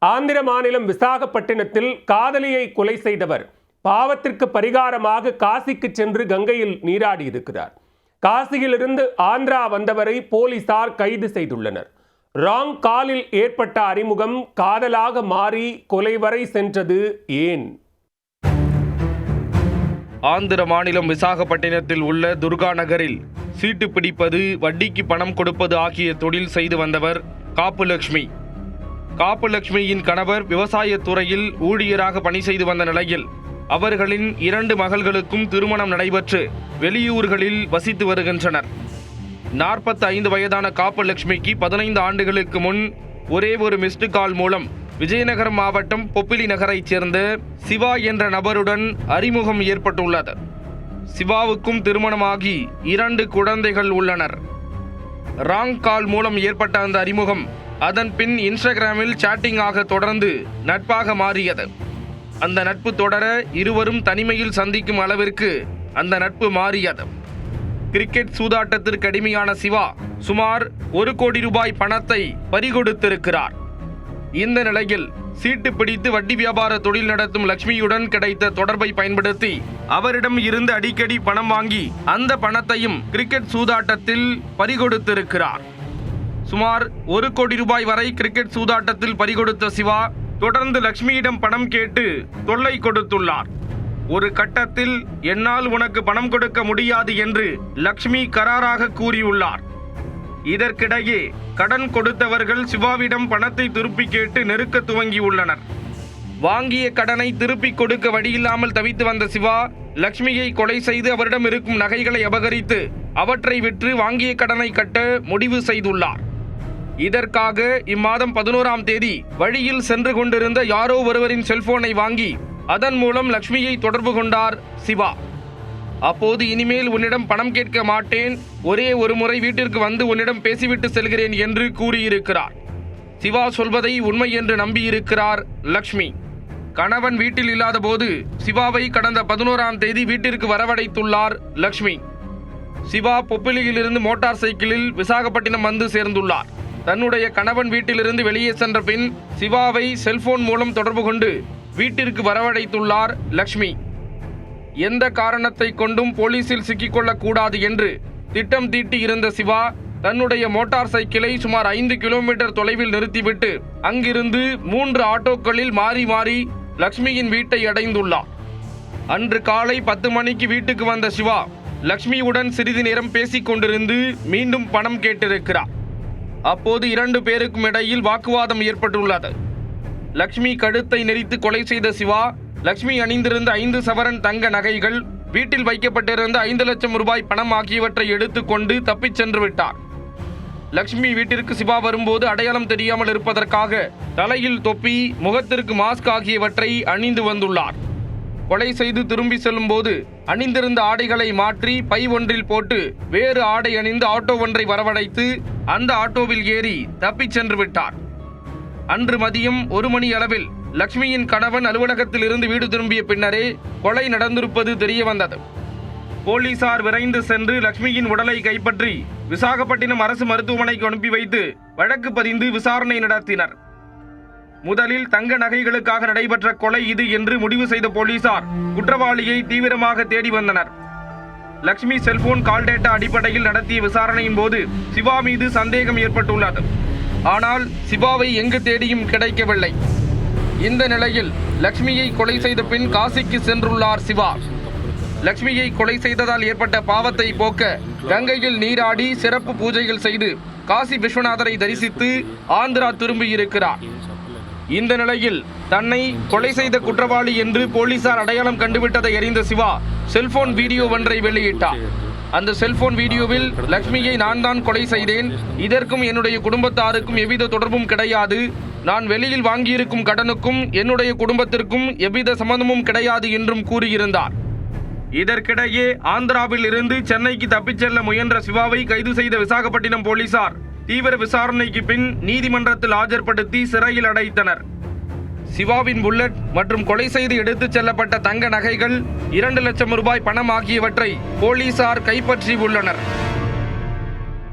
ஆந்திர மாநிலம் விசாகப்பட்டினத்தில் காதலியை கொலை செய்தவர் பாவத்திற்கு பரிகாரமாக காசிக்கு சென்று கங்கையில் நீராடி இருக்கிறார். காசியிலிருந்து ஆந்திரா வந்தவரை போலீசார் கைது செய்துள்ளனர். ராங் காலில் ஏற்பட்ட அறிமுகம் காதலாக மாறி கொலை வரை சென்றது ஏன்? ஆந்திர மாநிலம் விசாகப்பட்டினத்தில் உள்ள துர்கா நகரில் சீட்டு பிடிப்பது, வட்டிக்கு பணம் கொடுப்பது ஆகிய தொழில் செய்து வந்தவர் காப்புலட்சுமி. காப்புலட்சுமியின் கணவர் விவசாயத் துறையில் ஊழியராக பணி செய்து வந்த நிலையில் அவர்களின் 2 மகள்களுக்கும் திருமணம் நடைபெற்று வெளியூர்களில் வசித்து வருகின்றனர். 45 வயதான காப்புலட்சுமிக்கு 15 ஆண்டுகளுக்கு முன் ஒரே ஒரு மிஸ்டு கால் மூலம் விஜயநகரம் மாவட்டம் பொப்பிலி நகரைச் சேர்ந்த சிவா என்ற நபருடன் அறிமுகம் ஏற்பட்டுள்ளது. சிவாவுக்கும் திருமணமாகி 2 குழந்தைகள் உள்ளனர். ராங் கால் மூலம் ஏற்பட்ட அந்த அறிமுகம் அதன் பின் இன்ஸ்டாகிராமில் சாட்டிங் ஆக தொடர்ந்து நட்பாக மாறியது. அந்த நட்பு தொடர இருவரும் தனிமையில் சந்திக்கும் அளவிற்கு அந்த நட்பு மாறியது. கிரிக்கெட் சூதாட்டத்திற்கு அடிமையான சிவா சுமார் 1 கோடி ரூபாய் பணத்தை பறிகொடுத்திருக்கிறார். இந்த நிலையில் சீட்டு பிடித்து வட்டி வியாபார தொழில் நடத்தும் லட்சுமியுடன் கிடைத்த தொடர்பை பயன்படுத்தி அவரிடம் இருந்து அடிக்கடி பணம் வாங்கி அந்த பணத்தையும் கிரிக்கெட் சூதாட்டத்தில் பறிகொடுத்திருக்கிறார். சுமார் 1 கோடி ரூபாய் வரை கிரிக்கெட் சூதாட்டத்தில் பறிகொடுத்த சிவா தொடர்ந்து லட்சுமியிடம் பணம் கேட்டு தொல்லை கொடுத்துள்ளார். ஒரு கட்டத்தில் என்னால் உனக்கு பணம் கொடுக்க முடியாது என்று லட்சுமி கராராக கூறியுள்ளார். இதற்கிடையே கடன் கொடுத்தவர்கள் சிவாவிடம் பணத்தை திருப்பி கேட்டு நெருக்க துவங்கியுள்ளனர். வாங்கிய கடனை திருப்பி கொடுக்க வழியில்லாமல் தவித்து வந்த சிவா லட்சுமியை கொலை செய்து அவரிடம் இருக்கும் நகைகளை அபகரித்து அவற்றை விற்று வாங்கிய கடனை கட்ட முடிவு செய்துள்ளார். இதற்காக இம்மாதம் 11ஆம் தேதி வழியில் சென்று கொண்டிருந்த யாரோ ஒருவரின் செல்போனை வாங்கி அதன் மூலம் லட்சுமியை தொடர்பு கொண்டார் சிவா. அப்போது இனிமேல் உன்னிடம் பணம் கேட்க மாட்டேன், ஒரே ஒரு முறை வீட்டிற்கு வந்து உன்னிடம் பேசிவிட்டு செல்கிறேன் என்று கூறியிருக்கிறார். சிவா சொல்வதை உண்மை என்று நம்பியிருக்கிறார் லட்சுமி. கணவன் வீட்டில் இல்லாத போது சிவாவை கடந்த 11ஆம் தேதி வீட்டிற்கு வரவழைத்துள்ளார் லட்சுமி. சிவா பொப்பிலியிலிருந்து மோட்டார் சைக்கிளில் விசாகப்பட்டினம் வந்து சேர்ந்துள்ளார். தன்னுடைய கணவன் வீட்டிலிருந்து வெளியே சென்ற பின் சிவாவை செல்போன் மூலம் தொடர்பு கொண்டு வீட்டிற்கு வரவழைத்துள்ளார் லட்சுமி. எந்த காரணத்தை கொண்டும் போலீசில் சிக்கிக்கொள்ளக் கூடாது என்று திட்டம் தீட்டி இருந்த சிவா தன்னுடைய மோட்டார் சைக்கிளை சுமார் 5 கிலோமீட்டர் தொலைவில் நிறுத்திவிட்டு அங்கிருந்து 3 ஆட்டோக்களில் மாறி மாறி லட்சுமியின் வீட்டை அடைந்துள்ளார். அன்று காலை 10 மணிக்கு வீட்டுக்கு வந்த சிவா லட்சுமியுடன் சிறிது நேரம் பேசிக் கொண்டிருந்து மீண்டும் பணம் கேட்டிருக்கிறார். அப்போது 2 பேருக்கும் இடையில் வாக்குவாதம் ஏற்பட்டுள்ளது. லட்சுமி கழுத்தை நெரித்து கொலை செய்த சிவா லட்சுமி அணிந்திருந்த 5 சவரன் தங்க நகைகள், வீட்டில் வைக்கப்பட்டிருந்த 5 லட்சம் ரூபாய் பணம் ஆகியவற்றை எடுத்துக்கொண்டு தப்பிச் சென்று விட்டார். லட்சுமி வீட்டிற்கு சிவா வரும்போது அடையாளம் தெரியாமல் இருப்பதற்காக தலையில் தொப்பி, முகத்திற்கு மாஸ்க் ஆகியவற்றை அணிந்து வந்துள்ளார். கொலை செய்து திரும்பி செல்லும் போது அணிந்திருந்த ஆடைகளை மாற்றி பை ஒன்றில் போட்டு வேறு ஆடை அணிந்து ஆட்டோ ஒன்றை வரவழைத்து அந்த ஆட்டோவில் ஏறி தப்பிச் சென்று விட்டார். அன்று மதியம் 1 மணி அளவில் லட்சுமியின் கணவன் அலுவலகத்தில் இருந்து வீடு திரும்பிய பின்னரே கொலை நடந்திருப்பது தெரிய வந்தது. போலீசார் விரைந்து சென்று லட்சுமியின் உடலை கைப்பற்றி விசாகப்பட்டினம் அரசு மருத்துவமனைக்கு அனுப்பி வைத்து வழக்கு பதிந்து விசாரணை நடத்தினர். முதலில் தங்க நகைகளுக்காக நடைபெற்ற கொலை இது என்று முடிவு செய்த போலீசார் குற்றவாளியை தீவிரமாக தேடி வந்தனர். லட்சுமி செல்போன் கால் டேட்டா அடிப்படையில் நடத்திய விசாரணையின் போது சிவா மீது சந்தேகம் ஏற்பட்டுள்ளது. ஆனால் சிவாவை எங்கு தேடியும் கிடைக்கவில்லை. இந்த நிலையில் லட்சுமியை கொலை செய்த பின் காசிக்கு சென்றுள்ளார் சிவா. லட்சுமியை கொலை செய்ததால் ஏற்பட்ட பாவத்தை போக்க கங்கையில் நீராடி சிறப்பு பூஜைகள் செய்து காசி விஸ்வநாதரை தரிசித்து ஆந்திரா திரும்பியிருக்கிறார். இந்த நிலையில் தன்னை கொலை செய்த குற்றவாளி என்று போலீசார் அடையாளம் கண்டுவிட்டதை அறிந்த சிவா செல்போன் வீடியோ ஒன்றை வெளியிட்டார். அந்த செல்போன் வீடியோவில் லட்சுமியை நான் தான் கொலை செய்தேன், இதற்கும் என்னுடைய குடும்பத்தாருக்கும் எவ்வித தொடர்பும் கிடையாது, நான் வெளியில் வாங்கியிருக்கும் கடனுக்கும் என்னுடைய குடும்பத்திற்கும் எவ்வித சம்பந்தமும் கிடையாது என்றும் கூறியிருந்தார். இதற்கிடையே ஆந்திராவில் இருந்து சென்னைக்கு தப்பிச் செல்ல முயன்ற சிவாவை கைது செய்த விசாகப்பட்டினம் போலீசார் தீவிர விசாரணைக்கு பின் நீதிமன்றத்தில் ஆஜர்படுத்தி சிறையில் அடைத்தனர். சிவாவின் புல்லட் மற்றும் கொலை செய்து எடுத்துச் செல்லப்பட்ட தங்க நகைகள், 2 லட்சம் ரூபாய் பணம் ஆகியவற்றை போலீசார் கைப்பற்றி உள்ளனர்.